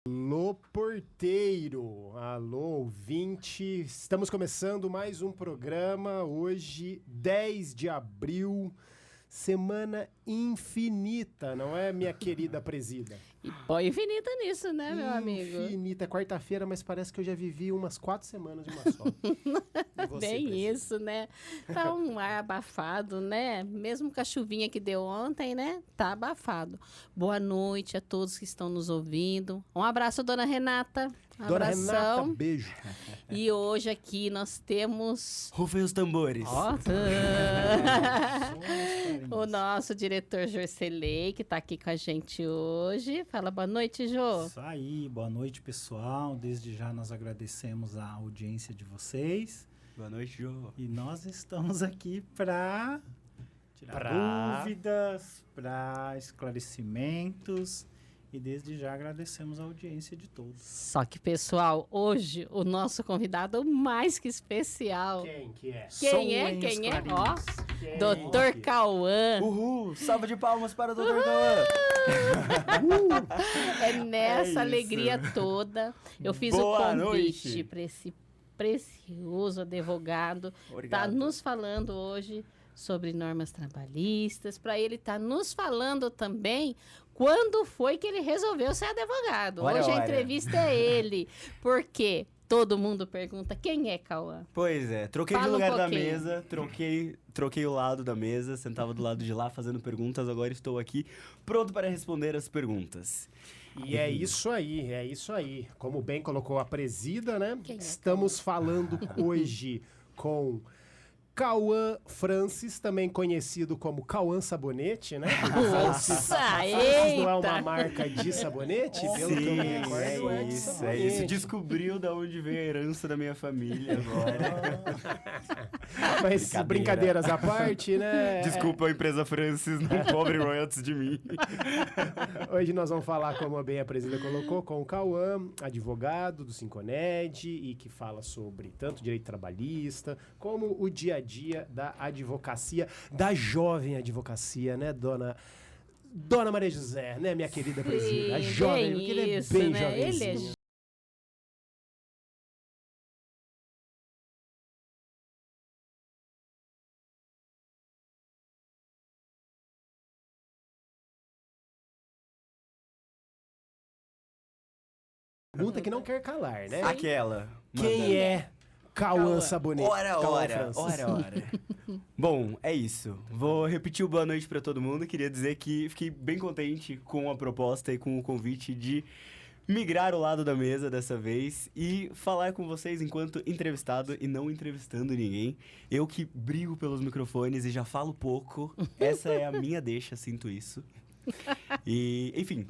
Alô, porteiro! Alô, ouvinte! Estamos começando mais um programa, hoje, 10 de abril, semana infinita, não é, minha querida presida? E põe infinita nisso, né, meu amigo? Infinita, é quarta-feira, mas parece que eu já vivi umas 4 semanas de uma só. E você, Bem presida? isso, né? Tá um ar abafado, né? Mesmo com a chuvinha que deu ontem, né? Tá abafado. Boa noite a todos que estão nos ouvindo. Um abraço, dona Renata. Dona Renata, Abração. beijo. E hoje aqui nós temos... Rufem os tambores. Ó, o nosso diretor Jorcelei, que tá aqui com a gente hoje. Fala boa noite, Jô. Isso aí, boa noite, pessoal. Desde já nós agradecemos a audiência de vocês. Boa noite, Jô. E nós estamos aqui para tirar dúvidas, para esclarecimentos. E desde já agradecemos a audiência de todos. Só que, pessoal, hoje o nosso convidado mais que especial. Quem que é? Quem é? Soem os Quem é? clarins. Ó, Quem? Dr. Cauã. Uhul! Salva de palmas para o Dr. Cauã. É nessa isso. alegria toda. Eu fiz Boa o convite noite. para esse precioso advogado. Está Obrigado. nos falando hoje sobre normas trabalhistas. Para ele estar nos falando também quando foi que ele resolveu ser advogado. Ora, Hoje a ora. entrevista é ele. Por quê? Todo mundo pergunta quem é Cauã. Pois é, troquei Fala de um lugar da pouquinho. mesa, troquei o lado da mesa, sentava do lado de lá fazendo perguntas, agora estou aqui pronto para responder as perguntas. E é isso aí, é isso aí. Como bem colocou a presida, né? Quem é Estamos falando hoje com Cauã Francis, também conhecido como Cauã Sabonete, né? Nossa, Francis não é uma eita! marca de sabonete? Pelo que eu me recordo, é de isso, é sabonete. isso. Descobriu da onde veio a herança da minha família agora. Mas Brincadeira. brincadeiras à parte, né? Desculpa, a empresa Francis não cobre royalties de mim. Hoje nós vamos falar, como bem a presida colocou, com o Cauã, advogado do Sinconed e que fala sobre tanto direito trabalhista como o dia a dia da advocacia, da jovem advocacia, né, dona Maria José, né, minha querida presida? A jovem, bem porque ele é isso, bem né? jovenzinho. Ele é Pergunta que não quer calar, né? Aquela. Quem é Cauã Cauã. Sabonete? Ora, Cauã ora, Francis. ora. Bom, é isso. Vou repetir o boa noite pra todo mundo. Queria dizer que fiquei bem contente com a proposta e com o convite de migrar o lado da mesa dessa vez e falar com vocês enquanto entrevistado e não entrevistando ninguém. Eu que brigo pelos microfones e já falo pouco. Essa é a minha deixa, sinto isso. E, enfim.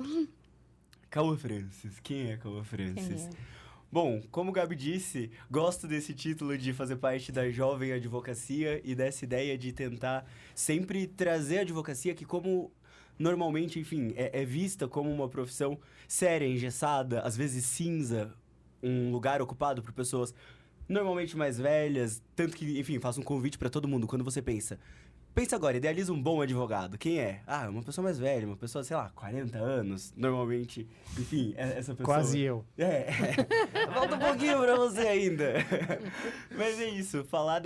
Cauã Francis. Quem é Cauã Francis? Quem é? Bom, como o Gabi disse, gosto desse título de fazer parte da jovem advocacia e dessa ideia de tentar sempre trazer a advocacia que, como normalmente, enfim, é vista como uma profissão séria, engessada, às vezes cinza, um lugar ocupado por pessoas normalmente mais velhas, tanto que, enfim, faço um convite pra todo mundo. Quando você pensa agora, idealiza um bom advogado. Quem é? Ah, uma pessoa mais velha, uma pessoa, sei lá, 40 anos, normalmente. Enfim, essa pessoa... Quase eu. Falta um pouquinho pra você ainda. Mas é isso, falar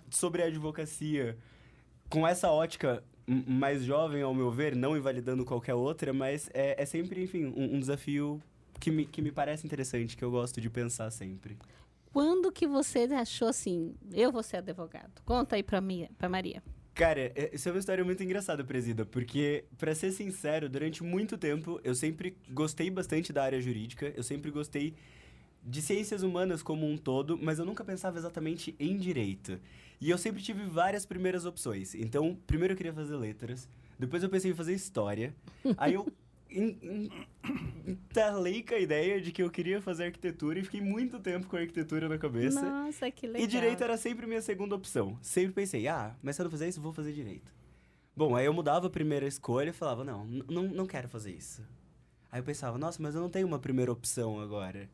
sobre a advocacia com essa ótica mais jovem, ao meu ver, não invalidando qualquer outra, mas é sempre, enfim, um desafio que me parece interessante, que eu gosto de pensar sempre. Quando que você achou assim, eu vou ser advogado? Conta aí pra Maria. Cara, isso é uma história muito engraçada, presida, porque, pra ser sincero, durante muito tempo eu sempre gostei bastante da área jurídica, eu sempre gostei de ciências humanas como um todo, mas eu nunca pensava exatamente em direito. E eu sempre tive várias primeiras opções. Então, primeiro eu queria fazer letras, depois eu pensei em fazer história, aí eu entalei com a ideia de que eu queria fazer arquitetura e fiquei muito tempo com a arquitetura na cabeça. Nossa, que legal. E direito era sempre minha segunda opção. Sempre pensei, mas se eu não fizer isso, eu vou fazer direito. Bom, aí eu mudava a primeira escolha e falava, não quero fazer isso. Aí eu pensava, nossa, mas eu não tenho uma primeira opção agora.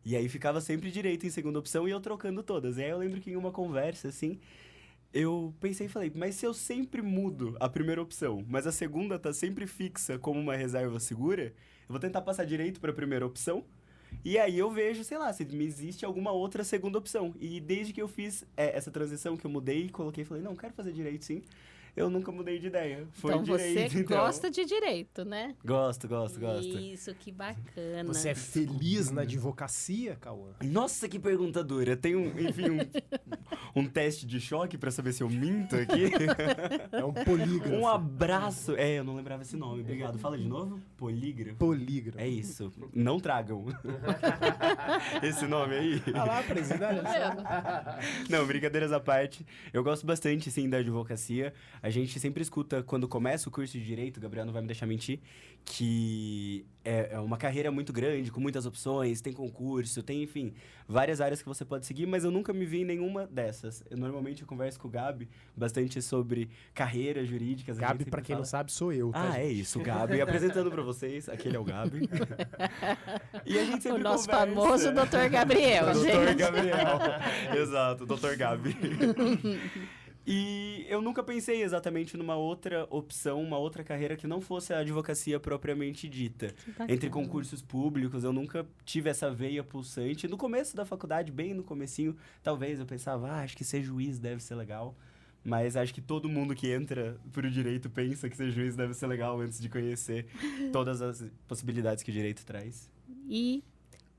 E aí ficava sempre direito em segunda opção e eu trocando todas. E aí eu lembro que em uma conversa, assim, eu pensei e falei, mas se eu sempre mudo a primeira opção, mas a segunda tá sempre fixa como uma reserva segura, eu vou tentar passar direito para a primeira opção. E aí eu vejo, sei lá, se me existe alguma outra segunda opção. E desde que eu fiz essa transição, que eu mudei, coloquei e falei, não, quero fazer direito sim. Eu nunca mudei de ideia. Foi Então direito, você gosta de direito, né? Gosto. Isso, que bacana. Você é feliz na advocacia, Cauã? Nossa, que pergunta dura. Tem um teste de choque pra saber se eu minto aqui. É um polígrafo. Um abraço. Eu não lembrava esse nome. Obrigado. Fala de novo. Polígrafo. Polígrafo. É isso. Não tragam. Esse nome aí. Ah lá, presidente. Não, brincadeiras à parte. Eu gosto bastante, sim, da advocacia. A gente sempre escuta, quando começa o curso de Direito, o Gabriel não vai me deixar mentir, que é uma carreira muito grande, com muitas opções, tem concurso, tem, enfim, várias áreas que você pode seguir, mas eu nunca me vi em nenhuma dessas. Normalmente eu converso com o Gabi bastante sobre carreiras jurídicas. Gabi, pra quem não sabe, sou eu, tá, Ah, gente? é isso, o Gabi. Apresentando pra vocês, aquele é o Gabi. E a gente sempre O nosso conversa. famoso Dr. Gabriel, gente. Dr. Gabriel. Exato, Dr. Gabi. E eu nunca pensei exatamente numa outra opção, uma outra carreira que não fosse a advocacia propriamente dita. bacana. Entre concursos públicos, eu nunca tive essa veia pulsante. No começo da faculdade, bem no comecinho, talvez eu pensava, acho que ser juiz deve ser legal. Mas acho que todo mundo que entra pro direito pensa que ser juiz deve ser legal antes de conhecer todas as possibilidades que o direito traz. E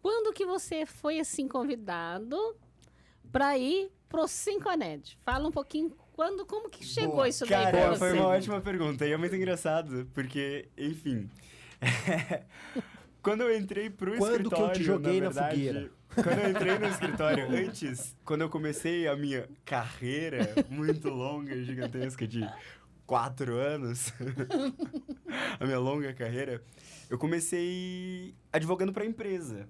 quando que você foi, assim, convidado para ir pro Sinconed? Fala um pouquinho, como que chegou Boa. isso daí Cara, pra foi você? uma ótima pergunta. E é muito engraçado, porque, enfim... Quando eu entrei pro Quando escritório, que eu te joguei na verdade, fogueira? Quando eu entrei no escritório, quando eu comecei a minha carreira muito longa e gigantesca de 4 anos, a minha longa carreira, eu comecei advogando para empresa.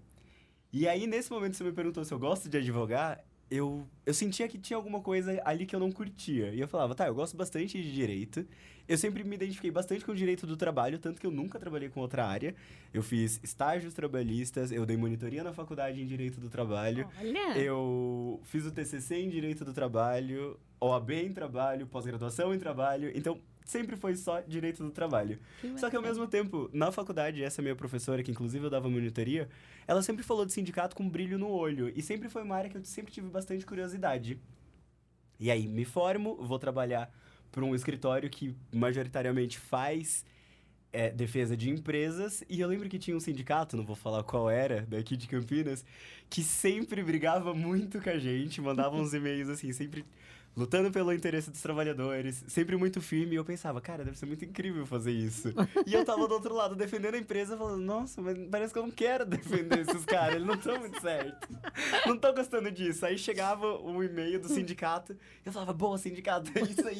E aí, nesse momento, você me perguntou se eu gosto de advogar, eu sentia que tinha alguma coisa ali que eu não curtia. E eu falava, tá, eu gosto bastante de direito. Eu sempre me identifiquei bastante com o direito do trabalho, tanto que eu nunca trabalhei com outra área. Eu fiz estágios trabalhistas, eu dei monitoria na faculdade em direito do trabalho. Olha, Eu fiz o TCC em direito do trabalho, OAB em trabalho, pós-graduação em trabalho. Então, sempre foi só direito do trabalho. Só que ao mesmo tempo, na faculdade, essa minha professora, que inclusive eu dava monitoria, ela sempre falou de sindicato com brilho no olho. E sempre foi uma área que eu sempre tive bastante curiosidade. E aí, me formo, vou trabalhar para um escritório que majoritariamente faz defesa de empresas. E eu lembro que tinha um sindicato, não vou falar qual era, daqui de Campinas, que sempre brigava muito com a gente, mandava uns e-mails assim, sempre lutando pelo interesse dos trabalhadores, sempre muito firme, e eu pensava, cara, deve ser muito incrível fazer isso. E eu tava do outro lado, defendendo a empresa, falando, nossa, mas parece que eu não quero defender esses caras, eles não estão muito certos. Não tô gostando disso. Aí chegava um e-mail do sindicato, e eu falava, boa, sindicato, é isso aí.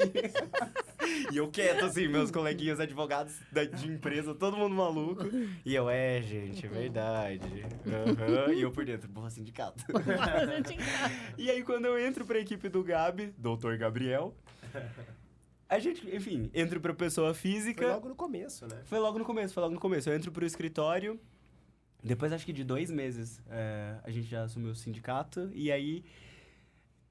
E eu quieto, assim, meus coleguinhas advogados de empresa, todo mundo maluco. E eu, gente, é verdade. Uhum. E eu por dentro, boa, sindicato. E aí, quando eu entro pra equipe do Gabi, Dr. Gabriel, a gente, enfim, entro pra pessoa física. Foi logo no começo, né? Foi logo no começo. Eu entro pro escritório, depois acho que de 2 meses a gente já assumiu o sindicato, e aí,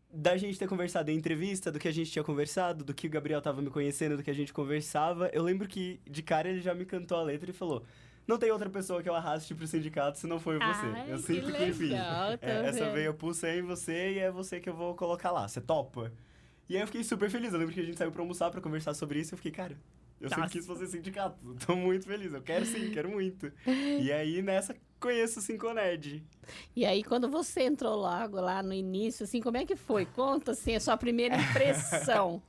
da gente ter conversado em entrevista, do que a gente tinha conversado, do que o Gabriel tava me conhecendo, do que a gente conversava, eu lembro que, de cara, ele já me cantou a letra e falou... Não tem outra pessoa que eu arraste pro sindicato se não for você. Ai, Eu sinto que, enfim, legal, essa veia pulsa é em você e é você que eu vou colocar lá. Você topa? E aí eu fiquei super feliz. Eu lembro que a gente saiu pra almoçar, pra conversar sobre isso. E eu fiquei, cara, eu sempre quis fazer sindicato. Tô muito feliz. Eu quero sim, quero muito. E aí, nessa, conheço o Sinconed. E aí, quando você entrou logo lá no início, assim, como é que foi? Conta, assim, a sua primeira impressão.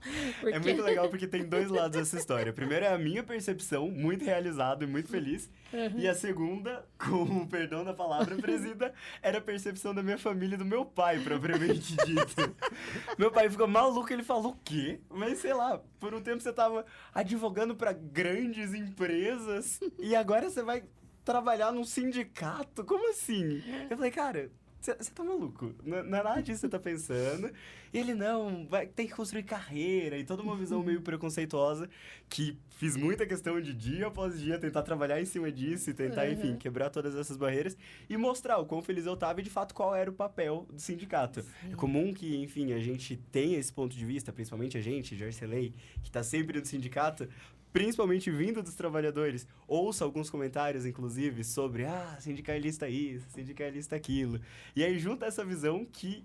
É muito legal porque tem 2 lados dessa história. Primeiro é a minha percepção, muito realizado e muito feliz. E a segunda, com o perdão da palavra, presida, era a percepção da minha família e do meu pai, propriamente dito. Meu pai ficou maluco, ele falou o quê? Mas sei lá, por um tempo você tava advogando para grandes empresas e agora você vai trabalhar num sindicato? Como assim? Eu falei, cara, você tá maluco? Não é nada disso que você tá pensando. E ele, não, tem que construir carreira e toda uma visão meio preconceituosa que fiz muita questão de dia após dia tentar trabalhar em cima disso e tentar, enfim, quebrar todas essas barreiras e mostrar o quão feliz eu tava e, de fato, qual era o papel do sindicato. É comum que, enfim, a gente tenha esse ponto de vista, principalmente a gente, Jarcelei, que tá sempre no sindicato, principalmente vindo dos trabalhadores, ouço alguns comentários, inclusive, sobre, sindicalista isso, sindicalista aquilo. E aí junta essa visão que,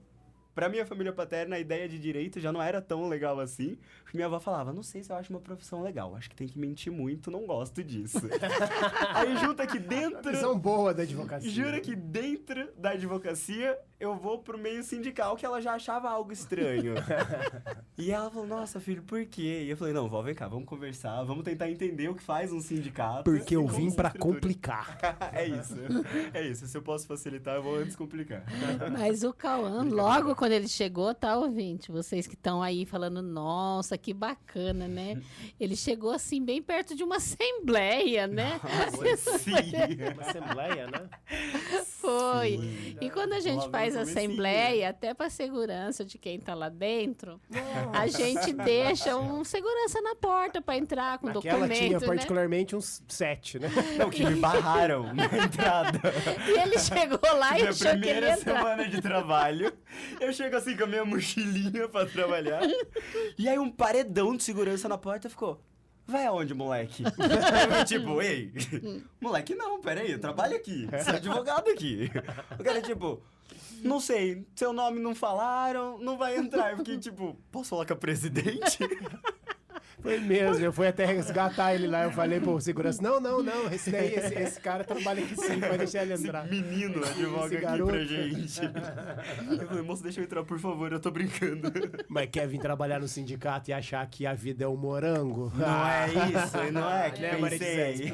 pra minha família paterna, a ideia de direito já não era tão legal assim. Minha avó falava, não sei se eu acho uma profissão legal, acho que tem que mentir muito, não gosto disso. Aí junta que dentro... Visão boa da advocacia. Jura que dentro da advocacia eu vou pro meio sindical, que ela já achava algo estranho. E ela falou, nossa, filho, por quê? E eu falei, não, vó, vem cá, vamos conversar, vamos tentar entender o que faz um sindicato. Porque eu vim pra estrutura. complicar. É isso. Se eu posso facilitar, eu vou antes complicar. Mas o Cauã, logo quando ele chegou, tá, ouvinte? Vocês que estão aí falando, nossa, que bacana, né? Ele chegou assim, bem perto de uma assembleia, né? Sim. Uma assembleia, né? Foi. E quando a gente Logo faz no assembleia, até para segurança de quem tá lá dentro, a gente deixa um segurança na porta para entrar com Aquela documento, tinha né? particularmente uns 7, né? Não, que me barraram na entrada. E ele chegou lá e Na achou que ele ia primeira entrar. semana de trabalho, eu chego assim com a minha mochilinha pra trabalhar. E aí um paredão de segurança na porta ficou... Vai aonde, moleque? Eu, tipo, ei, moleque não, peraí, eu trabalho aqui, sou advogado aqui. O cara, tipo, não sei, seu nome não falaram, não vai entrar. Eu fiquei, tipo, posso falar com a presidente? Foi mesmo, eu fui até resgatar ele lá, eu falei pro segurança, não, esse cara trabalha aqui sim, vai deixar ele Esse entrar. menino advoga aqui garoto. pra gente. Eu falei, moço, deixa eu entrar, por favor, eu tô brincando. Mas quer vir trabalhar no sindicato e achar que a vida é um morango? Não é isso, não é que Né, Maria pensei. Gisele?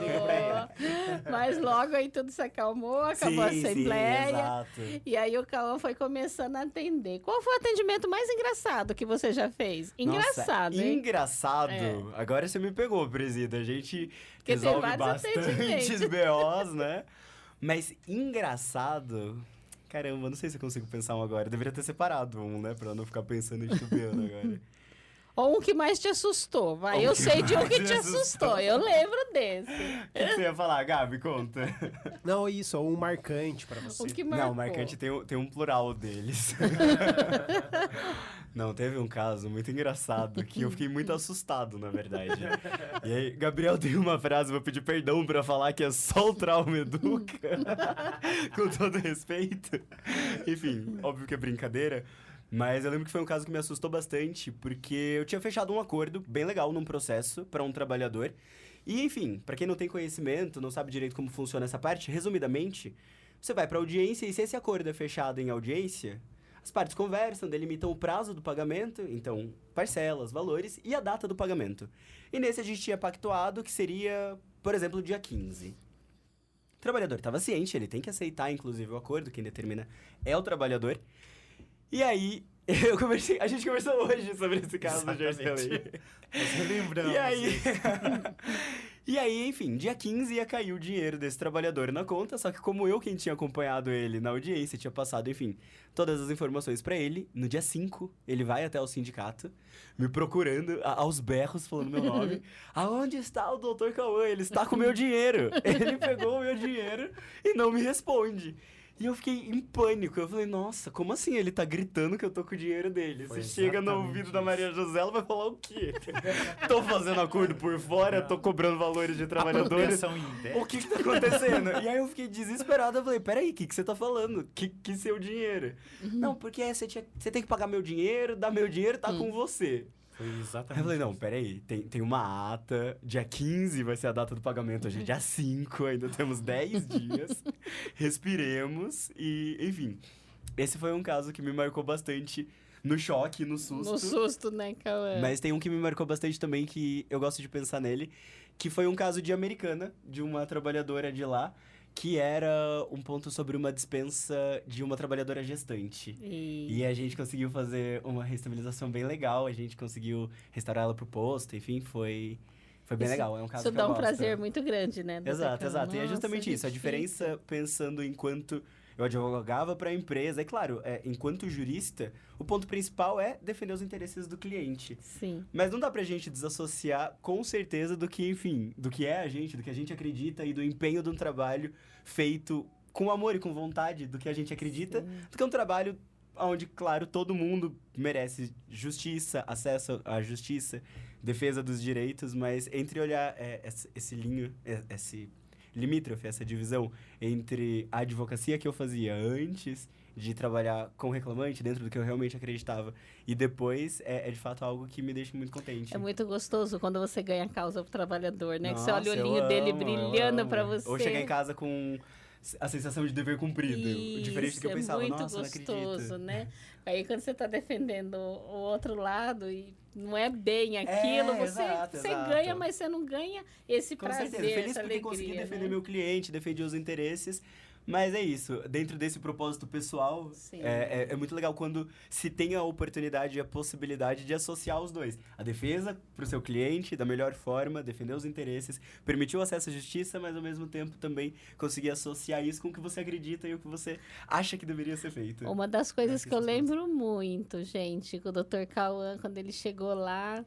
Oh, mas logo aí tudo se acalmou, acabou a assembleia. exato. E aí o Cauã foi começando a atender. Qual foi o atendimento mais engraçado que você já fez? Engraçado, Nossa, hein? engraçado. É. Agora você me pegou, presida. A gente Porque tem resolve vários bastantes atendimentos. BOs, né? Mas engraçado... Caramba, não sei se eu consigo pensar um agora. Eu deveria ter separado um, né? Pra não ficar pensando em titubeando agora. Ou um que mais te assustou, vai. Um Eu que sei de um mais que me te assustou. Eu lembro desse. O que você ia falar, Gabi? Conta. Não, isso, um marcante pra você. Um que marcou. Não, marcante tem um plural deles. Não, teve um caso muito engraçado que eu fiquei muito assustado, na verdade. E aí, Gabriel tem uma frase, vou pedir perdão pra falar que é só o trauma educa. Com todo respeito. Enfim, óbvio que é brincadeira. Mas eu lembro que foi um caso que me assustou bastante, porque eu tinha fechado um acordo bem legal num processo pra um trabalhador. E, enfim, pra quem não tem conhecimento, não sabe direito como funciona essa parte, resumidamente, você vai pra audiência e se esse acordo é fechado em audiência, as partes conversam, delimitam o prazo do pagamento, então parcelas, valores e a data do pagamento. E nesse a gente tinha pactuado que seria, por exemplo, dia 15. O trabalhador estava ciente, ele tem que aceitar, inclusive, o acordo, quem determina é o trabalhador. E aí, a gente conversou hoje sobre esse caso do Jorge Pelé. Nós lembramos. E aí... E aí, enfim, dia 15 ia cair o dinheiro desse trabalhador na conta, só que como eu, quem tinha acompanhado ele na audiência, tinha passado, enfim, todas as informações pra ele, no dia 5, ele vai até o sindicato, me procurando, aos berros, falando meu nome. Aonde está o doutor Cauã? Ele está com o meu dinheiro. Ele pegou o meu dinheiro e não me responde. E eu fiquei em pânico. Eu falei, nossa, como assim ele tá gritando que eu tô com o dinheiro dele? Foi Você chega no exatamente ouvido da isso. Maria José, ela vai falar o quê? Tô fazendo acordo por fora, tô cobrando valores de trabalhadores. Apropriação indébita. O que tá acontecendo? E aí eu fiquei desesperado. Eu falei, peraí, o que você tá falando? Que seu dinheiro? Não, porque você tem que pagar meu dinheiro, dar meu dinheiro, tá com você. Foi Aí exatamente eu falei, não, isso. peraí, tem uma ata, dia 15 vai ser a data do pagamento, hoje é dia 5, ainda temos 10 dias, respiremos e, enfim, esse foi um caso que me marcou bastante no choque, no susto. No susto, né, Cauã? Mas tem um que me marcou bastante também, que eu gosto de pensar nele, que foi um caso de Americana, de uma trabalhadora de lá, que era um ponto sobre uma dispensa de uma trabalhadora gestante. E a gente conseguiu fazer uma reestabilização bem legal, a gente conseguiu restaurar ela pro posto, enfim, foi bem legal. É um caso Isso que dá eu um gosto. prazer muito grande, né? Exato, exato. E é Nossa, justamente isso. A gente diferença, pensando enquanto eu advogava para a empresa, é claro, enquanto jurista, o ponto principal é defender os interesses do cliente. Sim. Mas não dá pra gente desassociar com certeza do que, enfim, do que é a gente, do que a gente acredita e do empenho de um trabalho feito com amor e com vontade do que a gente acredita, do que é um trabalho onde, claro, todo mundo merece justiça, acesso à justiça, defesa dos direitos, mas entre olhar esse limítrofe, essa divisão entre a advocacia que eu fazia antes de trabalhar com reclamante, dentro do que eu realmente acreditava, e depois de fato algo que me deixa muito contente. É muito gostoso quando você ganha a causa pro trabalhador, né? Nossa, que você olha o olhinho dele brilhando pra você. Ou chegar em casa com a sensação de dever cumprido, diferente do que eu pensava. Nossa, não acredito. É muito gostoso, né? Aí quando você tá defendendo o outro lado e não é bem aquilo, você ganha, mas você não ganha esse com prazer, certeza. Feliz essa porque alegria, consegui defender né? meu cliente, defendi os interesses. Mas é isso, dentro desse propósito pessoal, é muito legal quando se tem a oportunidade e a possibilidade de associar os dois. A defesa para o seu cliente da melhor forma, defender os interesses, permitir o acesso à justiça, mas ao mesmo tempo também conseguir associar isso com o que você acredita e o que você acha que deveria ser feito. Uma das coisas que eu lembro muito, gente, com o Dr. Cauã, quando ele chegou lá,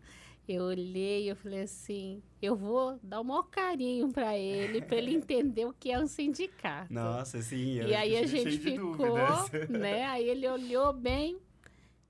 eu olhei e eu falei assim, eu vou dar o maior carinho pra ele entender o que é um sindicato. Nossa, sim. E aí a gente ficou, né? Aí ele olhou bem,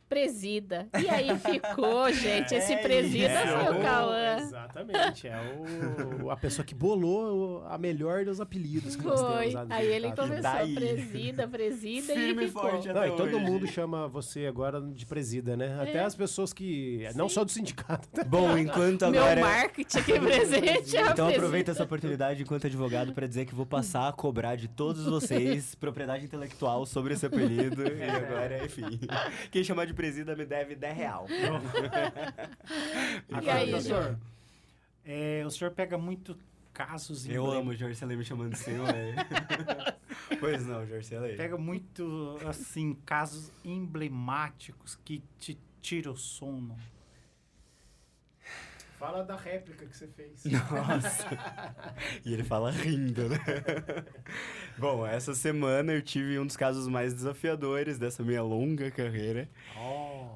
presida. E aí ficou, gente, esse presida foi o Cauã. Exatamente, a pessoa que bolou a melhor dos apelidos que nós temos lá no Aí ele sindicato. começou presida firme e ficou. forte Não, até e todo hoje. mundo chama você agora de presida, né? Até as pessoas que... Não só do sindicato. Bom, enquanto Meu agora... marketing aqui presente é a Então presida. aproveita essa oportunidade enquanto advogado para dizer que vou passar a cobrar de todos vocês propriedade intelectual sobre esse apelido. E agora, enfim, quem chamar de presida me deve R$10. E aí, doutor, o senhor pega muito casos... Eu amo o Jorcelei me chamando de senhor. Pois não, Jorcelei. Pega muito, assim, casos emblemáticos que te tiram o sono. Fala da réplica que você fez. Nossa. E ele fala rindo, né? Bom, essa semana eu tive um dos casos mais desafiadores dessa minha longa carreira,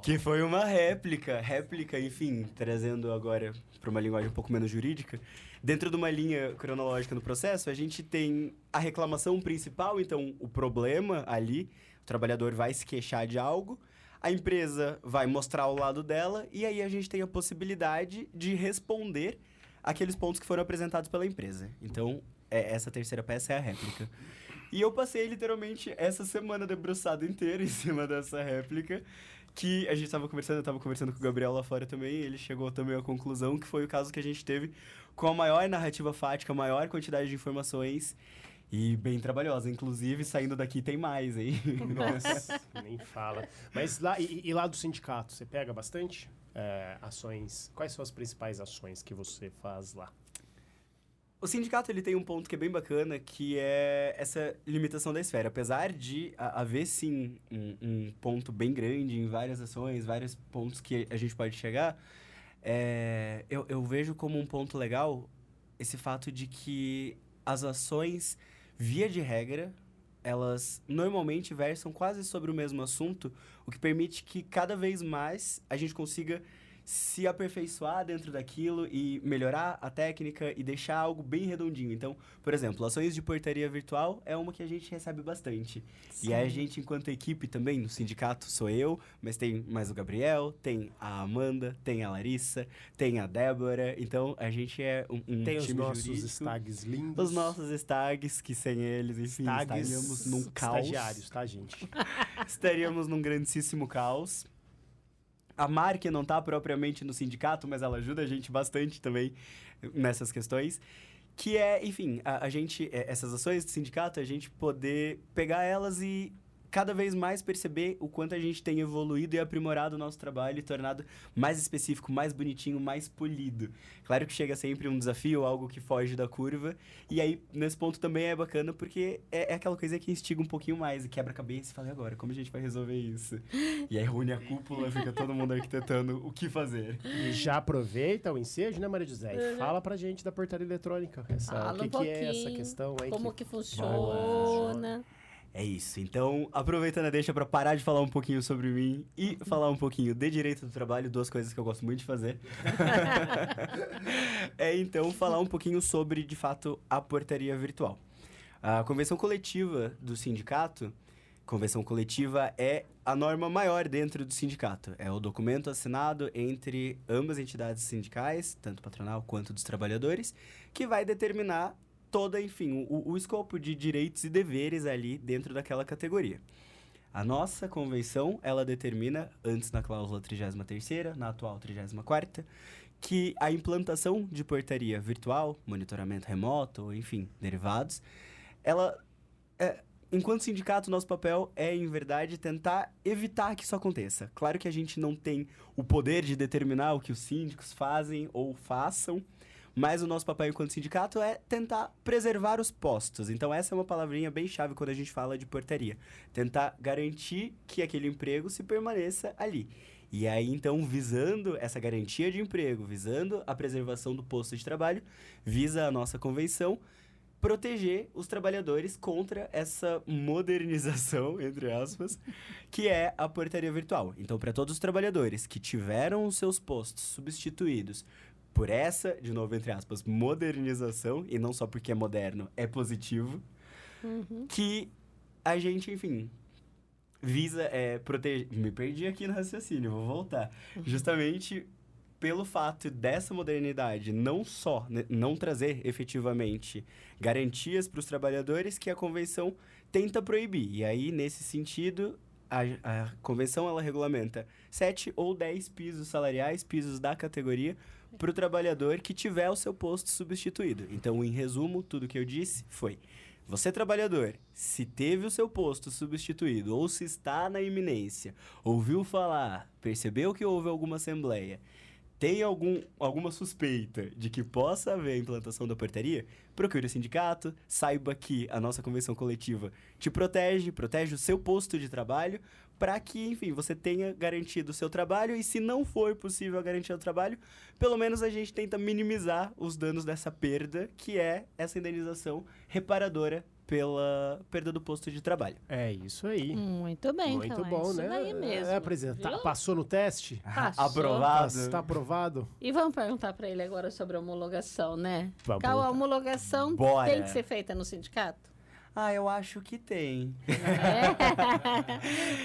que foi uma réplica. Réplica, enfim, trazendo agora para uma linguagem um pouco menos jurídica. Dentro de uma linha cronológica no processo, a gente tem a reclamação principal, então o problema ali, o trabalhador vai se queixar de algo, a empresa vai mostrar o lado dela e aí a gente tem a possibilidade de responder aqueles pontos que foram apresentados pela empresa. Então, essa terceira peça é a réplica. E eu passei literalmente essa semana debruçado inteiro em cima dessa réplica, que a gente estava conversando, eu estava conversando com o Gabriel lá fora também, e ele chegou também à conclusão que foi o caso que a gente teve com a maior narrativa fática, a maior quantidade de informações e bem trabalhosa. Inclusive, saindo daqui tem mais, hein? Nossa, nem fala. Mas lá, e lá do sindicato, você pega bastante ações? Quais são as principais ações que você faz lá? O sindicato ele tem um ponto que é bem bacana, que é essa limitação da esfera. Apesar de haver, sim, um ponto bem grande em várias ações, vários pontos que a gente pode chegar, eu vejo como um ponto legal esse fato de que as ações, via de regra, elas normalmente versam quase sobre o mesmo assunto, o que permite que cada vez mais a gente consiga se aperfeiçoar dentro daquilo e melhorar a técnica e deixar algo bem redondinho. Então, por exemplo, ações de portaria virtual é uma que a gente recebe bastante. Sim. E a gente, enquanto equipe também, no sindicato sou eu, mas tem mais o Gabriel, tem a Amanda, tem a Larissa, tem a Débora. Então, a gente é um tem time os nossos jurídico. Stags lindos. Os nossos stags, que sem eles, enfim, estaríamos num caos. Estagiários, tá, gente? Estaríamos num grandíssimo caos. A Mar, que não está propriamente no sindicato, mas ela ajuda a gente bastante também nessas questões. Que é, enfim, a gente, essas ações do sindicato, a gente poder pegar elas e cada vez mais perceber o quanto a gente tem evoluído e aprimorado o nosso trabalho e tornado mais específico, mais bonitinho, mais polido. Claro que chega sempre um desafio, algo que foge da curva. E aí, nesse ponto também é bacana, porque é aquela coisa que instiga um pouquinho mais e quebra a cabeça e fala, e agora, como a gente vai resolver isso? E aí reúne a cúpula, fica todo mundo arquitetando o que fazer. E já aproveita o ensejo, né, Maria José? E fala pra gente da portaria eletrônica. O que é essa questão aí? Como que funciona? É isso. Então, aproveitando a deixa para parar de falar um pouquinho sobre mim e falar um pouquinho de direito do trabalho, duas coisas que eu gosto muito de fazer. Então, falar um pouquinho sobre, de fato, a portaria virtual. A convenção coletiva do sindicato convenção coletiva é a norma maior dentro do sindicato. É o documento assinado entre ambas as entidades sindicais, tanto patronal quanto dos trabalhadores, que vai determinar toda, enfim, o escopo de direitos e deveres ali dentro daquela categoria. A nossa convenção, ela determina, antes na cláusula 33ª, na atual 34ª, que a implantação de portaria virtual, monitoramento remoto, enfim, derivados, ela, enquanto sindicato, nosso papel é, em verdade, tentar evitar que isso aconteça. Claro que a gente não tem o poder de determinar o que os síndicos fazem ou façam, mas o nosso papel enquanto sindicato é tentar preservar os postos. Então, essa é uma palavrinha bem chave quando a gente fala de portaria. Tentar garantir que aquele emprego se permaneça ali. E aí, então, visando essa garantia de emprego, visando a preservação do posto de trabalho, visa a nossa convenção proteger os trabalhadores contra essa modernização, entre aspas, que é a portaria virtual. Então, para todos os trabalhadores que tiveram os seus postos substituídos por essa, de novo, entre aspas, modernização, e não só porque é moderno, é positivo, que a gente, enfim, visa proteger... Me perdi aqui no raciocínio, vou voltar. Justamente pelo fato dessa modernidade não só não trazer efetivamente garantias para os trabalhadores, que a convenção tenta proibir. E aí, nesse sentido, a convenção ela regulamenta 7 ou 10 pisos salariais, pisos da categoria, para o trabalhador que tiver o seu posto substituído. Então, em resumo, tudo que eu disse foi: você, trabalhador, se teve o seu posto substituído ou se está na iminência, ouviu falar, percebeu que houve alguma assembleia, tem alguma suspeita de que possa haver a implantação da portaria, procure o sindicato, saiba que a nossa convenção coletiva te protege o seu posto de trabalho, para que, enfim, você tenha garantido o seu trabalho, e se não for possível a garantia do trabalho, pelo menos a gente tenta minimizar os danos dessa perda, que é essa indenização reparadora pela perda do posto de trabalho. É isso aí. Muito bem, Muito então, bom, é isso né? daí mesmo. Apresentar. Viu? Passou no teste? Passou. Aprovado. Está aprovado? E vamos perguntar para ele agora sobre a homologação, né? Vamos Qual a perguntar. homologação Bora. tem que ser feita no sindicato? Eu acho que tem.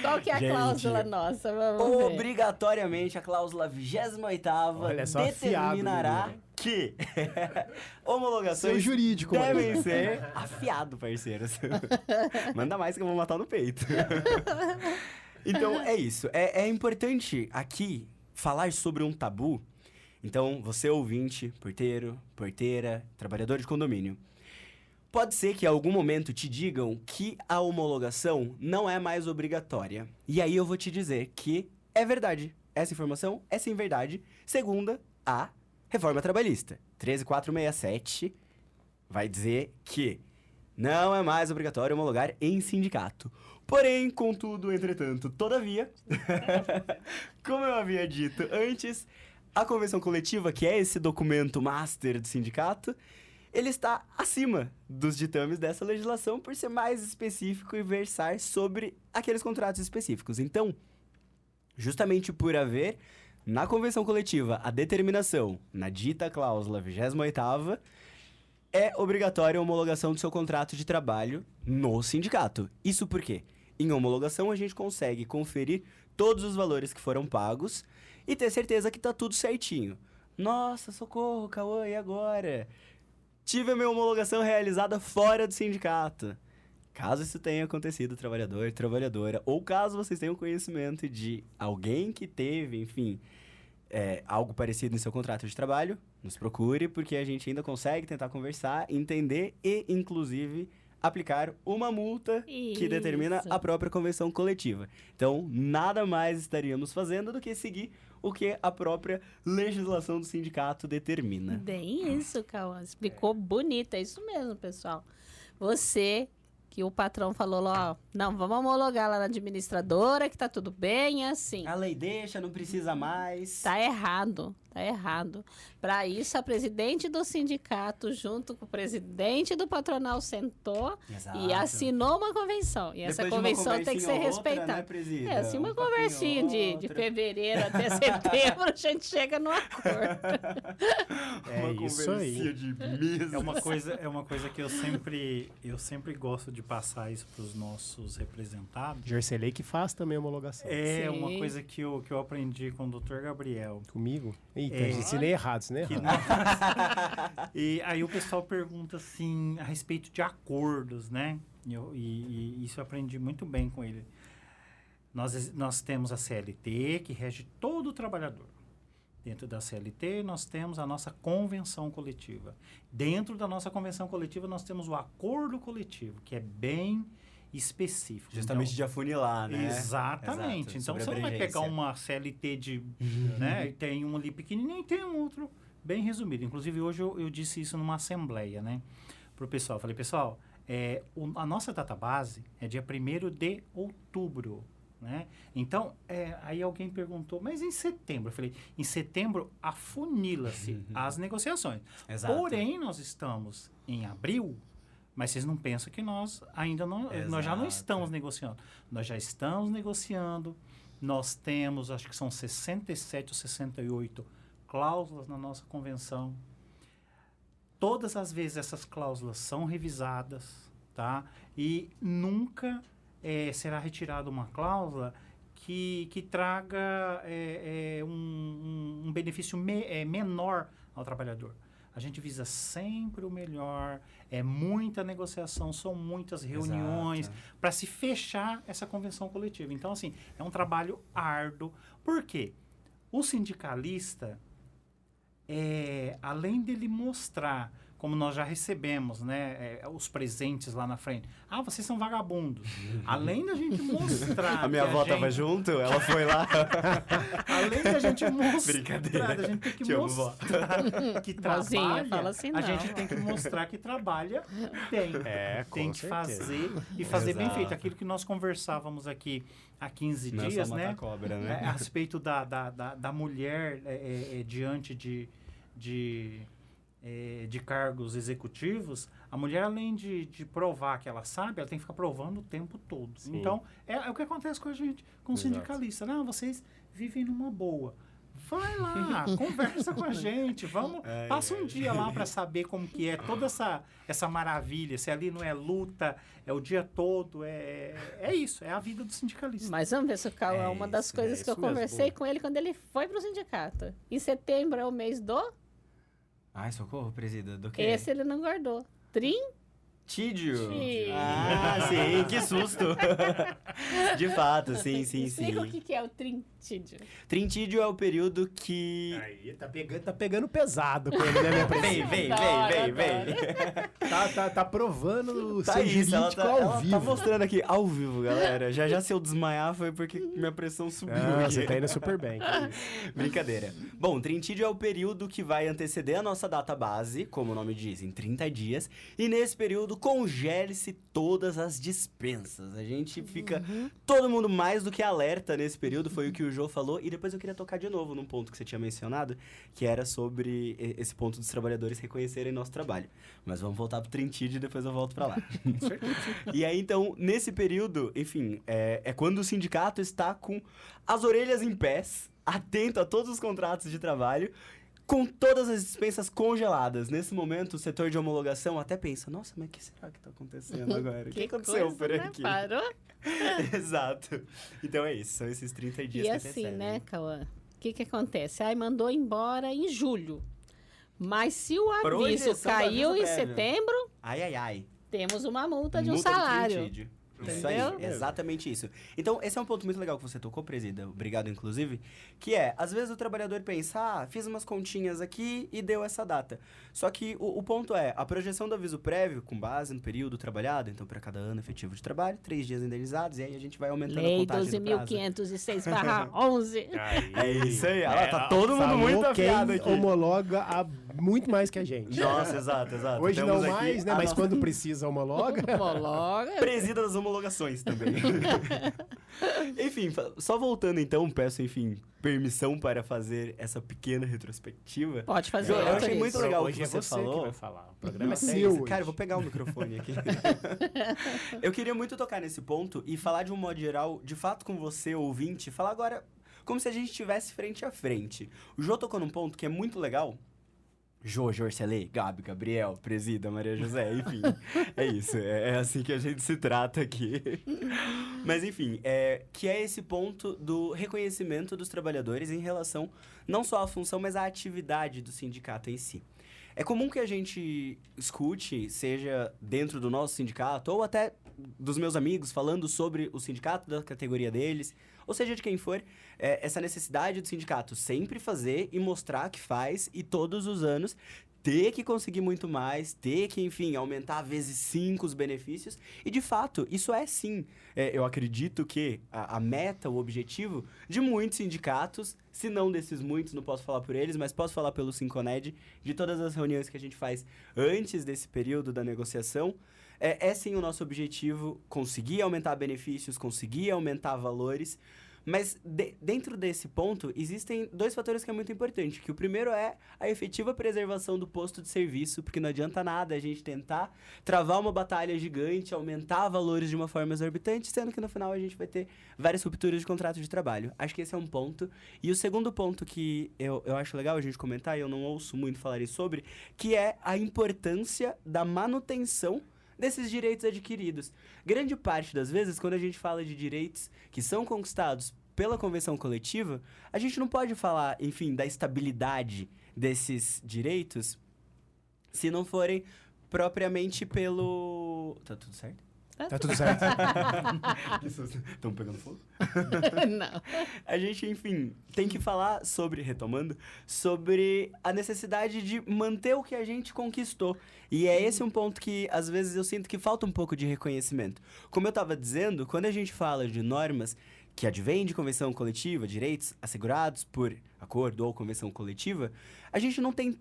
Qual que é a Gente, cláusula nossa? Vamos ver. Obrigatoriamente, a cláusula 28ª Olha só, determinará afiado, que Seu homologações jurídico, devem mano. ser afiado, parceiros. Manda mais que eu vou matar no peito. Então, é isso. É importante aqui falar sobre um tabu. Então, você ouvinte, porteiro, porteira, trabalhador de condomínio, pode ser que em algum momento te digam que a homologação não é mais obrigatória. E aí eu vou te dizer que é verdade. Essa informação é sim verdade, segundo a reforma trabalhista. 13467 vai dizer que não é mais obrigatório homologar em sindicato. Porém, contudo, entretanto, todavia, como eu havia dito antes, a convenção coletiva, que é esse documento master do sindicato, ele está acima dos ditames dessa legislação por ser mais específico e versar sobre aqueles contratos específicos. Então, justamente por haver na convenção coletiva a determinação na dita cláusula 28ª, é obrigatória a homologação do seu contrato de trabalho no sindicato. Isso por quê? Em homologação a gente consegue conferir todos os valores que foram pagos e ter certeza que está tudo certinho. Nossa, socorro, Cauã, e agora? Tive a minha homologação realizada fora do sindicato. Caso isso tenha acontecido, trabalhador, trabalhadora, ou caso vocês tenham conhecimento de alguém que teve, enfim, algo parecido no seu contrato de trabalho, nos procure, porque a gente ainda consegue tentar conversar, entender e, inclusive, aplicar uma multa que determina Isso. a própria convenção coletiva. Então, nada mais estaríamos fazendo do que seguir o que a própria legislação do sindicato determina. Bem isso, Cauã. Explicou bonito. É isso mesmo, pessoal. Você, que o patrão falou lá, ó, não, vamos homologar lá na administradora, que tá tudo bem, é assim. A lei deixa, não precisa mais. Tá errado, tá errado. Para isso, a presidente do sindicato, junto com o presidente do patronal, sentou Exato. e assinou uma convenção. E essa Depois de uma convenção tem que ser conversinha ou outra, respeitada. né, presida? É, assim, uma Um papinho conversinha ou de outra. fevereiro até setembro, a gente chega no acordo. É Uma isso conversinha aí. de mesa. É uma coisa que eu sempre gosto de passar isso para os nossos representados. Gercelei que faz também homologação. É Sim. uma coisa que eu aprendi com o Dr. Gabriel. Comigo? Eita, É. ensinei errado, ensinei Que errado. E aí o pessoal pergunta assim a respeito de acordos, né? E isso eu aprendi muito bem com ele. Nós temos a CLT, que rege todo o trabalhador. Dentro da CLT, nós temos a nossa convenção coletiva. Dentro da nossa convenção coletiva, nós temos o acordo coletivo, que é bem específico. Justamente de afunilar, né? Exatamente. Exato, Então, sobre você não vai abrangência. pegar uma CLT de... né, e tem um ali pequenininho e tem um outro bem resumido. Inclusive, hoje eu disse isso numa assembleia, né? Para o pessoal. Falei, pessoal, a nossa database é dia 1º de outubro. Né? Então, aí alguém perguntou, mas em setembro? Eu falei, em setembro afunila-se as negociações. Exato. Porém, nós estamos em abril, mas vocês não pensam que nós ainda não... Nós já não Exato. estamos negociando. Nós já estamos negociando. Nós temos, acho que são 67 ou 68 cláusulas na nossa convenção. Todas as vezes essas cláusulas são revisadas, tá? E nunca será retirada uma cláusula que traga um benefício menor ao trabalhador. A gente visa sempre o melhor, é muita negociação, são muitas reuniões para se fechar essa convenção coletiva. Então, assim, é um trabalho árduo. Por quê? O sindicalista, além dele mostrar, como nós já recebemos, né, os presentes lá na frente. Ah, vocês são vagabundos. Além da gente mostrar... A minha que avó gente- tava junto, ela foi lá. Além da gente mostrar, Brincadeira. da gente tem que Te amo, vó. mostrar que Vozinha, trabalha, fala assim a não. gente tem que mostrar que trabalha bem. Com Tem que certeza. fazer e fazer bem Exato. feito. Aquilo que nós conversávamos aqui há 15 Não é só dias, matar né? cobra, né? A respeito da mulher diante de cargos executivos, a mulher, além de provar que ela sabe, ela tem que ficar provando o tempo todo. Sim. Então, é o que acontece com a gente, com o Exato. sindicalista. Não, vocês vivem numa boa. Vai lá, conversa com a gente, vamos, passa um dia lá para saber como que é toda essa maravilha, se ali não é luta, é o dia todo, é isso, é a vida do sindicalista. Mas vamos ver se o Cauã, É uma das isso, coisas é que eu isso mesmo. conversei com ele quando ele foi pro sindicato. Em setembro é o mês do... Ai, socorro, presida, do quê? Esse ele não guardou. Tídio. Tídio. Ah, sim, que susto. De fato, sim. Explica o que é o trintídio. Trintídio é o período que... Aí, tá pegando pesado com ele, né, minha presidente? Vem. Tá provando o Tá seu isso, ela jurídico tá, ao ela vivo. tá mostrando aqui ao vivo, galera. Já se eu desmaiar foi porque minha pressão subiu Ah, aqui. você tá indo super bem. Brincadeira. Bom, trintídio é o período que vai anteceder a nossa data base, como o nome diz, em 30 dias. E nesse período congele-se todas as dispensas. A gente fica todo mundo mais do que alerta nesse período, foi o que o Jô falou. E depois eu queria tocar de novo num ponto que você tinha mencionado, que era sobre esse ponto dos trabalhadores reconhecerem nosso trabalho. Mas vamos voltar pro trintídio e depois eu volto pra lá. E aí, então, nesse período, enfim, é quando o sindicato está com as orelhas em pés, atento a todos os contratos de trabalho, com todas as dispensas congeladas. Nesse momento, o setor de homologação até pensa, nossa, mas o que será que tá acontecendo agora? O que aconteceu coisa, por né? aqui? Parou? Exato. Então é isso, são esses 30 dias E que assim, antecedem. né, Cauã? O que acontece? Aí mandou embora em julho. Mas se o aviso Projeção do caiu aviso em prévio. setembro, Ai. temos uma multa de um Multa do salário. trintídio. Isso aí, Entendeu? exatamente isso. Então, esse é um ponto muito legal que você tocou, presida, obrigado inclusive, que é, às vezes o trabalhador pensa, fiz umas continhas aqui e deu essa data. Só que o ponto é, a projeção do aviso prévio, com base no período trabalhado, então para cada ano efetivo de trabalho, 3 dias indenizados, e aí a gente vai aumentando a Lei contagem do prazo. 12.506/11. É isso aí, tá todo mundo muito Falou afiado quem aqui. homologa muito mais que a gente. Nossa, exato. Hoje Temos não aqui mais, né? a Mas nossa quando precisa homologa. Homologa. presida das homologações também. Enfim, só voltando então, peço, enfim, permissão para fazer essa pequena retrospectiva. Pode fazer. Eu achei autorizo. muito legal o Hoje que é você você falou. que vai falar. O programa é Até seu isso. hoje. Cara, eu vou pegar o microfone aqui. Eu queria muito tocar nesse ponto e falar de um modo geral, de fato com você, ouvinte, falar agora como se a gente estivesse frente a frente. O Jô tocou num ponto que é muito legal, Jojo Orcelê, Gabi, Gabriel, Presida, Maria José, enfim. É isso, é assim que a gente se trata aqui. Mas, enfim, que é esse ponto do reconhecimento dos trabalhadores em relação não só à função, mas à atividade do sindicato em si. É comum que a gente escute, seja dentro do nosso sindicato, ou até dos meus amigos falando sobre o sindicato, da categoria deles, ou seja, de quem for, essa necessidade do sindicato sempre fazer e mostrar que faz, e todos os anos ter que conseguir muito mais, ter que, enfim, aumentar vezes 5 os benefícios. E, de fato, isso é sim, eu acredito que a meta, o objetivo de muitos sindicatos, se não desses muitos, não posso falar por eles, mas posso falar pelo Sinconed, de todas as reuniões que a gente faz antes desse período da negociação, é sim o nosso objetivo conseguir aumentar benefícios, conseguir aumentar valores. Mas dentro desse ponto, existem 2 fatores que é muito importante. Que o primeiro é a efetiva preservação do posto de serviço, porque não adianta nada a gente tentar travar uma batalha gigante, aumentar valores de uma forma exorbitante, sendo que no final a gente vai ter várias rupturas de contrato de trabalho. Acho que esse é um ponto. E o segundo ponto que eu acho legal a gente comentar, e eu não ouço muito falarem sobre, que é a importância da manutenção desses direitos adquiridos. Grande parte das vezes, quando a gente fala de direitos que são conquistados pela convenção coletiva, a gente não pode falar, enfim, da estabilidade desses direitos se não forem propriamente pelo... Tá tudo certo? Tá tudo certo. Estão pegando fogo? Não. A gente, enfim, tem que falar sobre, retomando, sobre a necessidade de manter o que a gente conquistou. E é esse um ponto que, às vezes, eu sinto que falta um pouco de reconhecimento. Como eu estava dizendo, quando a gente fala de normas que advêm de convenção coletiva, direitos assegurados por acordo ou convenção coletiva, a gente não tem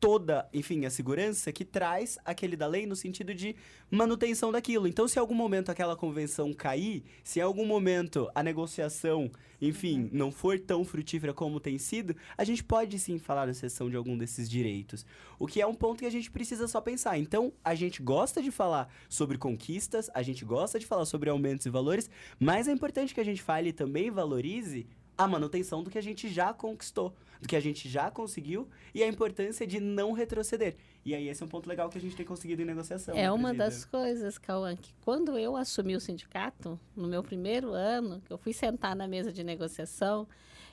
toda, enfim, a segurança que traz aquele da lei no sentido de manutenção daquilo. Então, se em algum momento aquela convenção cair, se em algum momento a negociação, enfim, não for tão frutífera como tem sido, a gente pode sim falar na exceção de algum desses direitos. O que é um ponto que a gente precisa só pensar. Então, a gente gosta de falar sobre conquistas, a gente gosta de falar sobre aumentos e valores, mas é importante que a gente fale e também valorize a manutenção do que a gente já conquistou, do que a gente já conseguiu e a importância de não retroceder. E aí esse é um ponto legal que a gente tem conseguido em negociação. É uma das coisas, Cauã, que quando eu assumi o sindicato, no meu primeiro ano, que eu fui sentar na mesa de negociação,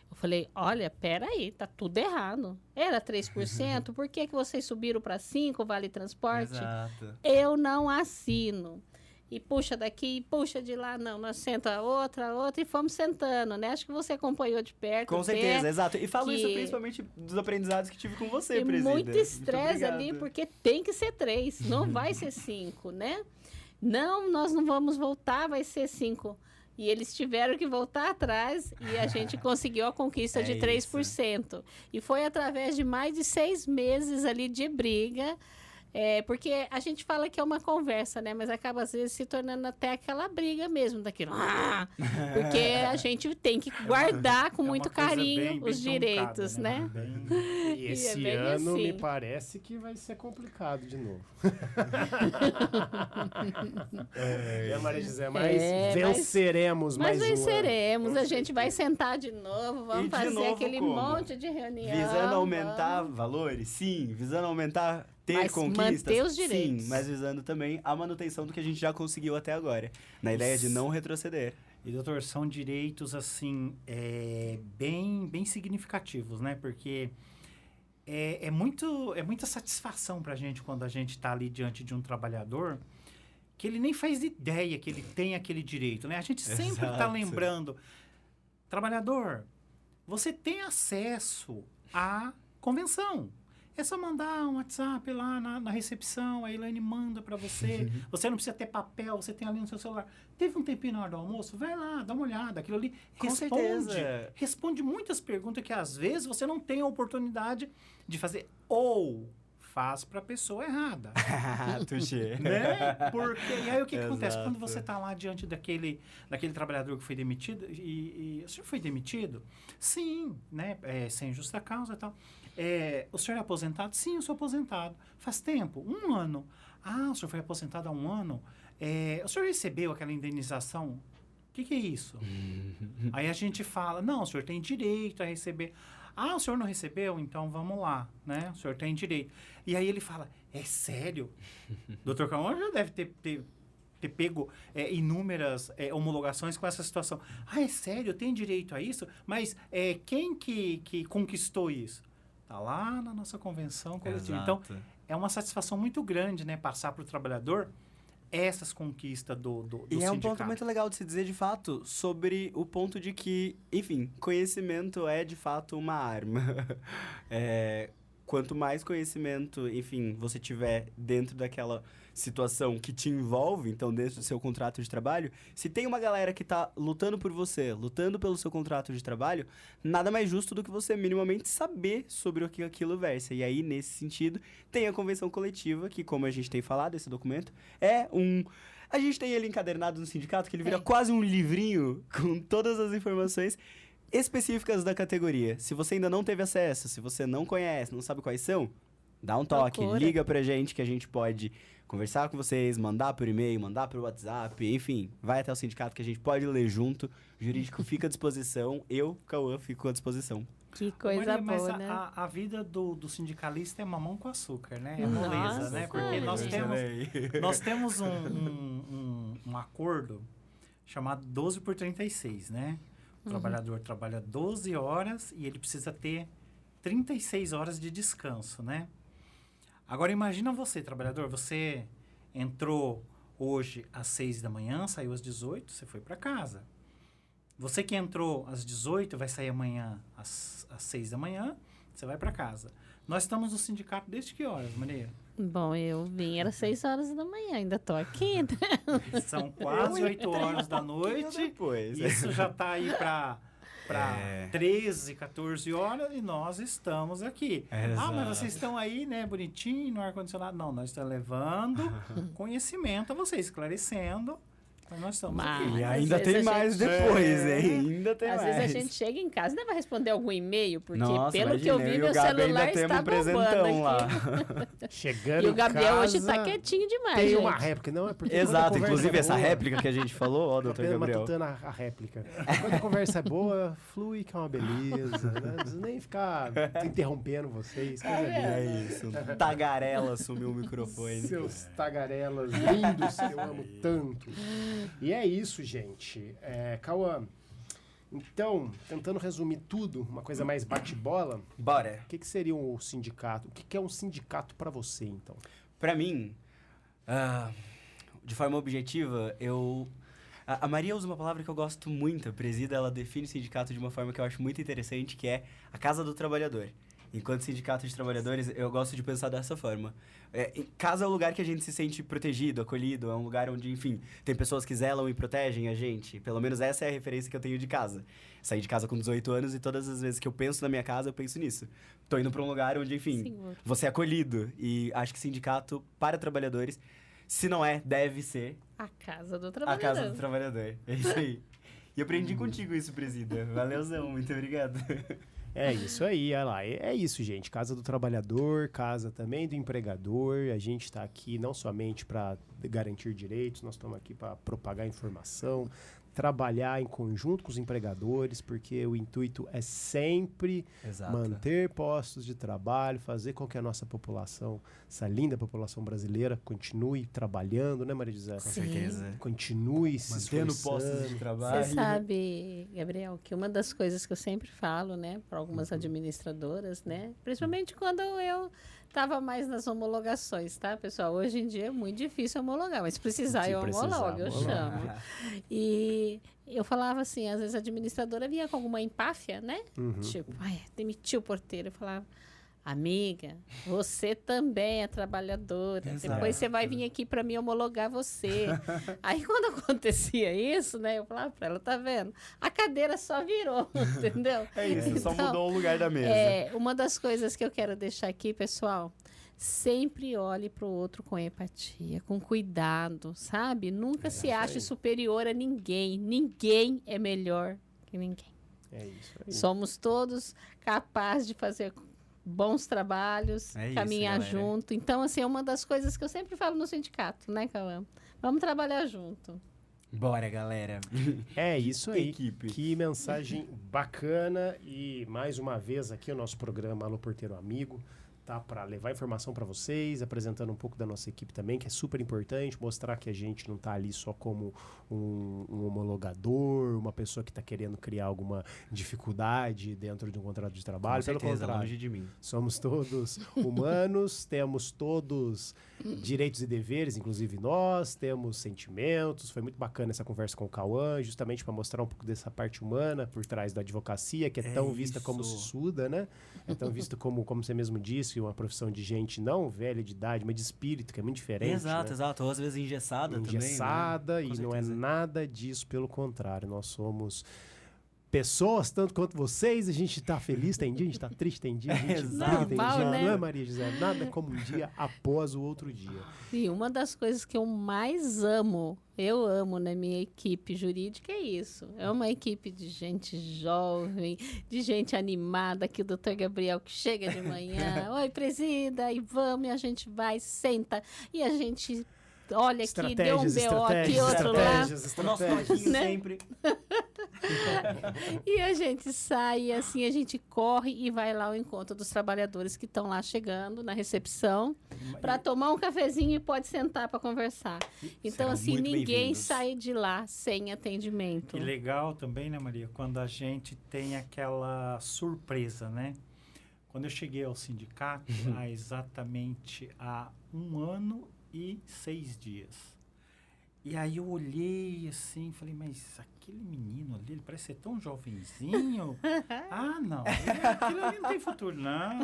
eu falei, olha, peraí, tá tudo errado. Era 3%, por que vocês subiram para 5%, vale transporte? Exato. Eu não assino. E puxa daqui, puxa de lá, não, nós senta outra, e fomos sentando, né? Acho que você acompanhou de perto. Com certeza, exato. E falo que- isso principalmente dos aprendizados que tive com você, E Presida. muito estresse obrigado. ali, porque tem que ser 3, não vai ser 5, né? Não, nós não vamos voltar, vai ser 5. E eles tiveram que voltar atrás e a gente conseguiu a conquista de 3%. E foi através de mais de 6 meses ali de briga. Porque a gente fala que é uma conversa, né? Mas acaba, às vezes, se tornando até aquela briga mesmo, daquilo. Porque a gente tem que guardar com É uma muito coisa carinho bem os direitos, truncada, né? Bem- E é esse bem ano me assim. parece que vai ser complicado de novo. Maria José, mas venceremos Mas mais um ano. venceremos, a gente vai sentar de novo, E vamos de fazer novo aquele como? monte de reunião. Visando aumentar vamos. valores? Sim. Visando aumentar, ter Mas conquistas? manter os direitos. Sim, mas visando também a manutenção do que a gente já conseguiu até agora. Na ideia de não retroceder. E, doutor, são direitos, assim, bem significativos, né? Porque é muita satisfação para a gente quando a gente está ali diante de um trabalhador que ele nem faz ideia que ele tem aquele direito, né? A gente sempre está Exato. lembrando, trabalhador, você tem acesso à convenção. É só mandar um WhatsApp lá na recepção, a Elaine manda para você. Você não precisa ter papel, você tem ali no seu celular. Teve um tempinho na hora do almoço? Vai lá, dá uma olhada. Aquilo ali Com certeza. responde muitas perguntas que às vezes você não tem a oportunidade de fazer. Ou faz para a pessoa errada. Tuxê. Né? Porque, e aí o que acontece? Exato. Quando você está lá diante daquele trabalhador que foi demitido, e o senhor foi demitido? Sim, né? Sem justa causa e tal. O senhor é aposentado? Sim, eu sou aposentado. Faz tempo? 1 ano. Ah, o senhor foi aposentado há 1 ano? O senhor recebeu aquela indenização que é isso? Aí a gente fala, não, o senhor tem direito a receber. Ah, o senhor não recebeu? Então vamos lá, né? O senhor tem direito. E aí ele fala, é sério? Dr. Cauã já deve ter pego inúmeras homologações com essa situação. Ah, é sério? Eu tenho direito a isso? Mas quem que conquistou isso? Está lá na nossa convenção coletiva. Exato. Então, é uma satisfação muito grande, né? Passar para o trabalhador essas conquistas do E é um sindicato. ponto muito legal de se dizer, de fato, sobre o ponto de que, enfim, conhecimento é, de fato, uma arma. Quanto mais conhecimento, enfim, você tiver dentro daquela situação que te envolve, então, dentro do seu contrato de trabalho, se tem uma galera que tá lutando por você, lutando pelo seu contrato de trabalho, nada mais justo do que você minimamente saber sobre o que aquilo versa. E aí, nesse sentido, tem a convenção coletiva, que, como a gente tem falado, esse documento, a gente tem ele encadernado no sindicato, que ele vira quase um livrinho com todas as informações específicas da categoria. Se você ainda não teve acesso, se você não conhece, não sabe quais são, dá um toque, liga pra gente que a gente pode conversar com vocês, mandar por e-mail, mandar por WhatsApp, enfim, vai até o sindicato que a gente pode ler junto, o jurídico fica à disposição, eu, Cauã, fico à disposição. Que coisa Maria, boa, mas né? a vida do sindicalista é mamão com açúcar, né? É Nossa, moleza, né? Porque nós temos um acordo chamado 12 por 36, né? O trabalhador trabalha 12 horas e ele precisa ter 36 horas de descanso, né? Agora, imagina você, trabalhador, você entrou hoje às 6 da manhã, saiu às 18, você foi para casa. Você que entrou às 18, vai sair amanhã às 6 da manhã, você vai para casa. Nós estamos no sindicato desde que horas, Maria? Bom, eu vim, era 6 horas da manhã, ainda tô aqui, né? São quase 8 horas da noite. Depois. Isso já está aí para 13, 14 horas e nós estamos aqui. Exato. Mas vocês estão aí, né, bonitinho, no ar-condicionado. Não, nós estamos levando conhecimento a vocês, esclarecendo. Mas nós estamos aqui. E Às ainda vezes tem a mais gente- depois, hein? Ainda tem Às mais. vezes a gente chega em casa e vai responder algum e-mail, porque Nossa, pelo que eu imagina, vi, e o meu Gabi celular ainda está temos um presentão bombando lá. aqui. Chegando E o em Gabriel hoje casa, tá quietinho demais, Tem gente. uma réplica, não é porque quando a Exato, conversa inclusive é essa boa, réplica que a gente falou, ó, doutor apenas Gabriel. matutando a réplica. Quando a conversa é boa, flui, que é uma beleza. Né? Não precisa nem ficar interrompendo vocês. Coisa linda. É isso, tagarela assumiu o microfone. Seus tagarelas lindos que eu amo tanto. E é isso, gente. Cauã, então, tentando resumir tudo, uma coisa mais bate-bola, Bora. o que seria um sindicato? O que é um sindicato para você, então? Pra mim, de forma objetiva, a Maria usa uma palavra que eu gosto muito, a presida, ela define o sindicato de uma forma que eu acho muito interessante, que é a casa do trabalhador. Enquanto sindicato de trabalhadores, eu gosto de pensar dessa forma. Casa é um lugar que a gente se sente protegido, acolhido, é um lugar onde, enfim, tem pessoas que zelam e protegem a gente. Pelo menos essa é a referência que eu tenho de casa. Saí de casa com 18 anos e todas as vezes que eu penso na minha casa, eu penso nisso. Tô indo pra um lugar onde, enfim, Senhor. você é acolhido. E acho que sindicato para trabalhadores, se não é, deve ser A casa do a trabalhador. casa do trabalhador. É isso aí. E aprendi contigo isso, presida. Valeuzão, muito obrigado. É isso aí, olha lá. É isso, gente. Casa do trabalhador, casa também do empregador. A gente está aqui não somente para garantir direitos, nós estamos aqui para propagar informação, trabalhar em conjunto com os empregadores, porque o intuito é sempre Exato. manter postos de trabalho, fazer com que a nossa população, essa linda população brasileira, continue trabalhando, né, Maria José? Com Sim. certeza. Continue se Mantendo esforçando. postos de trabalho. Você sabe, Gabriel, que uma das coisas que eu sempre falo, né, para algumas administradoras, né, principalmente quando eu estava mais nas homologações, tá, pessoal? Hoje em dia é muito difícil homologar, mas se precisar Se eu precisar, homologo, eu homologa. chamo. E eu falava assim, às vezes a administradora vinha com alguma empáfia, né? Uhum. Tipo, demitiu o porteiro. Eu falava, amiga, você também é trabalhadora. Exato. Depois você vai vir aqui para me homologar você. Aí quando acontecia isso, né? Eu falava para ela, tá vendo? A cadeira só virou, entendeu? É isso, só Então, mudou o lugar da mesa. Uma das coisas que eu quero deixar aqui, pessoal, sempre olhe para o outro com empatia, com cuidado, sabe? Nunca se ache superior a ninguém. Ninguém é melhor que ninguém. É isso aí. Somos todos capazes de fazer bons trabalhos, É isso, caminhar galera. junto. Então, assim, é uma das coisas que eu sempre falo no sindicato, né, Cauã? Vamos trabalhar junto. Bora, galera. É isso aí. Equipe. Que mensagem bacana. E mais uma vez aqui o nosso programa Alô Porteiro Amigo tá para levar informação para vocês, apresentando um pouco da nossa equipe também, que é super importante, mostrar que a gente não tá ali só como um homologador, uma pessoa que está querendo criar alguma dificuldade dentro de um contrato de trabalho. Com certeza, Pelo contrário, longe de mim. somos todos humanos, temos todos direitos e deveres, inclusive nós, temos sentimentos. Foi muito bacana essa conversa com o Cauã, justamente para mostrar um pouco dessa parte humana por trás da advocacia, que é tão vista como isso. sissuda, né? É tão vista como você mesmo disse, uma profissão de gente não velha de idade, mas de espírito, que é muito diferente. Exato, né? exato. Ou às vezes engessada também, Engessada, né? e Com não é certeza. nada disso, pelo contrário. Nós somos pessoas, tanto quanto vocês, a gente tá feliz, tem dia, a gente tá triste, tem dia, a gente Exato. tem Normal, dia, né? não é, Maria José? Nada como um dia após o outro dia. E uma das coisas que eu mais amo, eu amo na minha equipe jurídica é isso. É uma equipe de gente jovem, de gente animada, que o doutor Gabriel que chega de manhã, oi, presida, e vamos, e a gente vai, senta, e a gente olha aqui, deu um BO aqui, outro lá. O nosso toquinho Né? sempre. E a gente sai, e assim, a gente corre e vai lá ao encontro dos trabalhadores que estão lá chegando na recepção para tomar um cafezinho e pode sentar para conversar. Então, Serão assim, muito ninguém bem-vindos. sai de lá sem atendimento. E legal também, né, Maria, quando a gente tem aquela surpresa, né? Quando eu cheguei ao sindicato, há exatamente há 1 ano e 6 dias. E aí eu olhei assim, falei, mas aquele menino ali, ele parece ser tão jovenzinho. Ah, não, aquilo ali não tem futuro, não.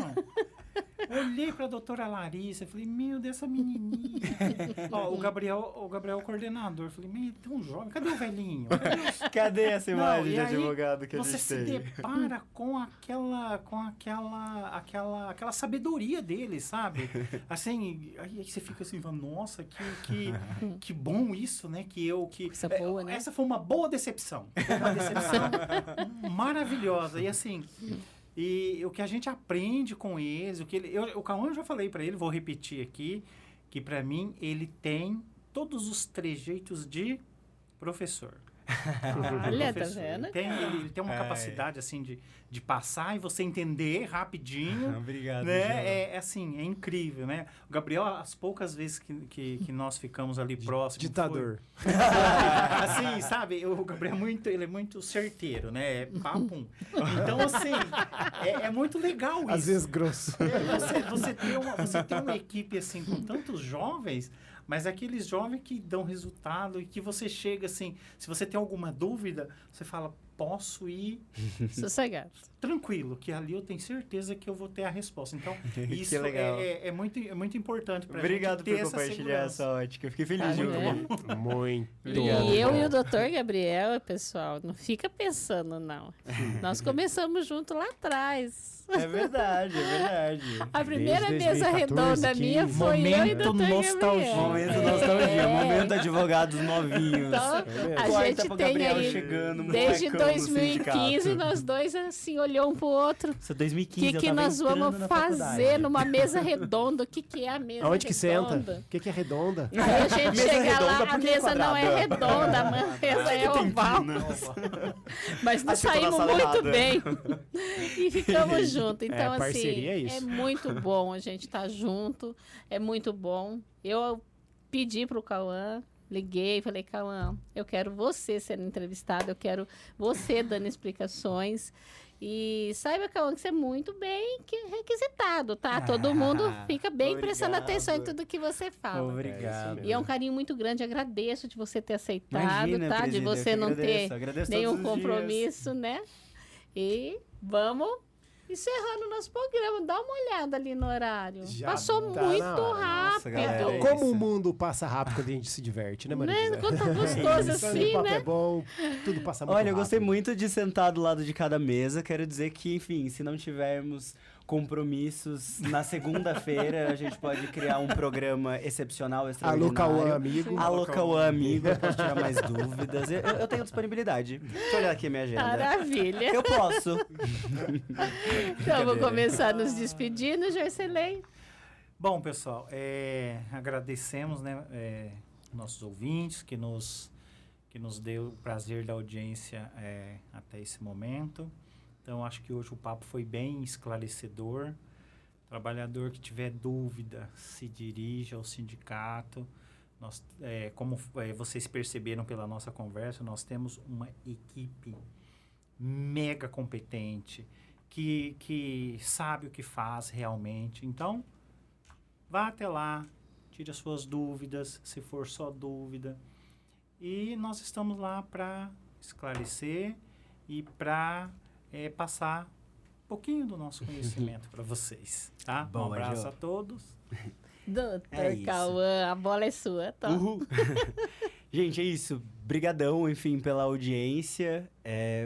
Olhei para a doutora Larissa, falei, meu Deus, essa menininha. Ó, o Gabriel é o coordenador. Falei, meu, é tão jovem, cadê o velhinho? Cadê o Cadê essa Não, imagem e de aí advogado que a você gente se tem? depara com aquela sabedoria dele, sabe? Assim, aí você fica assim, falando, nossa, que bom isso, né? Coisa boa, né? Essa foi uma boa decepção. Foi uma decepção maravilhosa. E assim, e o que a gente aprende com eles, o Cauã eu já falei para ele, vou repetir aqui, que para mim ele tem todos os trejeitos de professor. Olha, tá Professor. vendo? Ele tem uma capacidade, assim, de passar e você entender rapidinho, Obrigado, né? João. É assim, é incrível, né? O Gabriel, as poucas vezes que nós ficamos ali próximos... Ditador. Assim, sabe? O Gabriel ele é muito certeiro, né? É papum. Então, assim, é muito legal isso. Às vezes grosso. Você ter uma equipe assim com tantos jovens, mas aqueles jovens que dão resultado e que você chega assim, se você tem alguma dúvida, você fala, posso ir Sossegado. tranquilo, que ali eu tenho certeza que eu vou ter a resposta. Então, isso Que legal. é muito importante para Obrigado gente ter por essa compartilhar segurança. essa ótica. Eu fiquei feliz Ah, de não é? ouvir. Muito. Obrigado. E eu e o doutor Gabriel, pessoal, não fica pensando, não. Nós começamos junto lá atrás. É verdade, é verdade. A primeira Desde mesa 2014, redonda minha 15. foi eu e o Momento doutor nostalgia. Gabriel. Momento nostalgia, momento advogados novinhos. Então, mesmo? a Quarta gente pro tem Gabriel aí, chegando, desde molecão no 2015, sindicato. nós dois, assim, olhou um pro outro. Isso é O 2015, que, eu que tava nós vamos entrando na fazer faculdade. numa mesa redonda? O que, que é a mesa Aonde que senta? redonda? O que é redonda? Aí a gente Mesa chega redonda, lá, a por que mesa não é quadrada? redonda, a mesa é oval. Mas nós Acho que eu tô na saímos sala muito errada. bem. E ficamos juntos. Então, parceria é assim, isso. é muito bom a gente estar junto. É muito bom. Eu pedi pro Cauã, liguei, falei, Cauã, eu quero você sendo entrevistado, eu quero você dando explicações. E saiba, Cauã, que você é muito bem requisitado, tá? Todo mundo fica bem prestando obrigado. atenção em tudo que você fala. Obrigado. E é um carinho muito grande, agradeço de você ter aceitado, Imagina, tá? De presida, você eu que não ter agradeço nenhum todos os dias. compromisso, né? E vamos encerrando o nosso programa. Dá uma olhada ali no horário. Já Passou tá muito na hora. rápido. Nossa, galera, é Como isso. o mundo passa rápido quando a gente se diverte, né, Maria Né? José? Quanto gostoso Quando assim, o papo né? é bom, tudo passa muito Olha, eu gostei rápido. muito de sentar do lado de cada mesa. Quero dizer que, enfim, se não tivermos compromissos na segunda-feira, a gente pode criar um programa excepcional, Alô, extraordinário. Cauã, amigo. Alô, Cauã, amigo. Eu posso tirar mais dúvidas. Eu tenho disponibilidade. Deixa eu olhar aqui a minha agenda. Maravilha. Eu posso. Então, vou começar nos despedindo, Gercelei. Bom, pessoal, agradecemos, né, nossos ouvintes que que nos deu o prazer da audiência até esse momento. Então, acho que hoje o papo foi bem esclarecedor. Trabalhador que tiver dúvida, se dirige ao sindicato. Nós, como vocês perceberam pela nossa conversa, nós temos uma equipe mega competente, que sabe o que faz realmente. Então, vá até lá, tire as suas dúvidas, se for só dúvida. E nós estamos lá para esclarecer e para passar um pouquinho do nosso conhecimento para vocês, tá? Bom, um abraço a todos. Doutor Cauã, a bola é sua, tá? Uhul. Gente, é isso. Brigadão, enfim, pela audiência.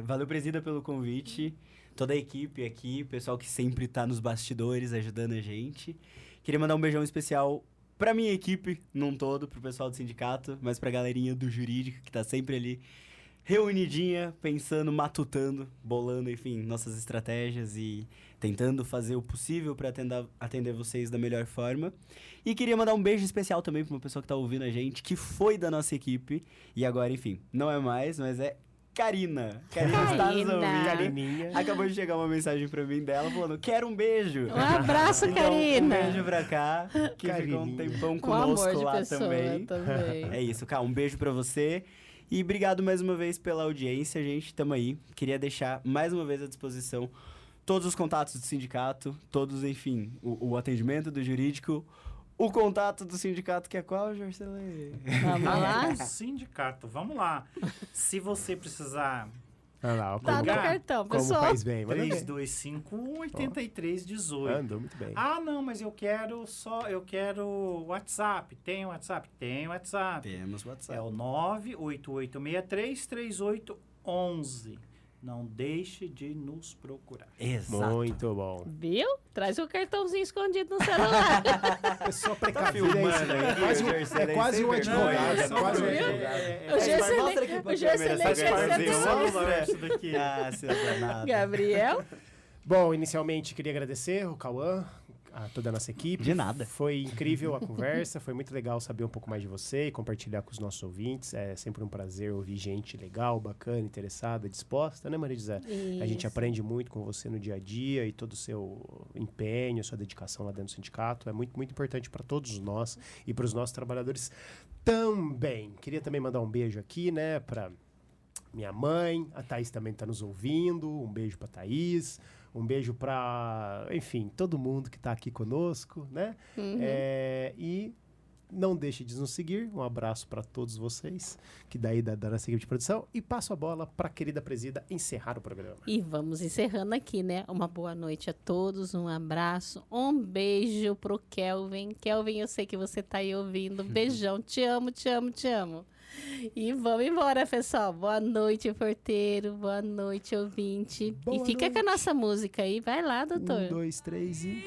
Valeu, presida, pelo convite. Toda a equipe aqui, pessoal que sempre tá nos bastidores ajudando a gente. Queria mandar um beijão especial pra minha equipe, num todo, pro pessoal do sindicato, mas pra galerinha do jurídico, que tá sempre ali reunidinha, pensando, matutando, bolando, enfim, nossas estratégias e tentando fazer o possível para atender vocês da melhor forma. E queria mandar um beijo especial também para uma pessoa que tá ouvindo a gente, que foi da nossa equipe e agora, enfim, não é mais, mas é Karina. Karina está nos ouvindo. Carininha. Acabou de chegar uma mensagem para mim dela falando, quero um beijo. Um abraço, Então, Karina. um beijo pra cá, que ficou um tempão Um conosco amor de lá pessoa também. também. É isso, Cá, um beijo pra você. E obrigado mais uma vez pela audiência, gente. Tamo aí. Queria deixar mais uma vez à disposição todos os contatos do sindicato, todos, enfim, o atendimento do jurídico, o contato do sindicato, que é qual, Jorcelê? Vamos lá? Sindicato, vamos lá. Se você precisar, Olha lá, Tá no Ligar? cartão, como pessoal. faz bem. Manda bem. 3251-8318. Andou muito bem. Ah, não, mas eu quero WhatsApp. Tem WhatsApp? Tem WhatsApp. Temos É WhatsApp. o 988633811. Não deixe de nos procurar. Exato. Muito bom. Viu? Traz o cartãozinho escondido no celular. É só precavido. filmando aí, É quase, Jorcelê, é quase um sem advogado. vergonha. É quase um Viu? advogado. O Gercelê- Mostra aqui pra o Gercelê câmera essa quer ser garrafinha. celular isso daqui. Ah, seu danado. Gabriel? Bom, inicialmente queria agradecer o Cauã, a toda a nossa equipe. De nada. Foi incrível a conversa, foi muito legal saber um pouco mais de você e compartilhar com os nossos ouvintes. É sempre um prazer ouvir gente legal, bacana, interessada, disposta, né, Maria José? A gente Isso. aprende muito com você no dia a dia e todo o seu empenho, sua dedicação lá dentro do sindicato. É muito, muito importante para todos nós e para os nossos trabalhadores também. Queria também mandar um beijo aqui, né, para minha mãe. A Thaís também está nos ouvindo. Um beijo para Thaís. Um beijo para, enfim, todo mundo que está aqui conosco, né? Uhum. E não deixe de nos seguir. Um abraço para todos vocês, que daí da nossa equipe de produção. E passo a bola para a querida presida encerrar o programa. E vamos encerrando aqui, né? Uma boa noite a todos, um abraço, um beijo pro Kelvin. Kelvin, eu sei que você tá aí ouvindo. Beijão, te amo, te amo, te amo. E vamos embora, pessoal. Boa noite, porteiro. Boa noite, ouvinte. Boa e fica com a noite. nossa música aí. Vai lá, doutor. 1, 2, 3 e...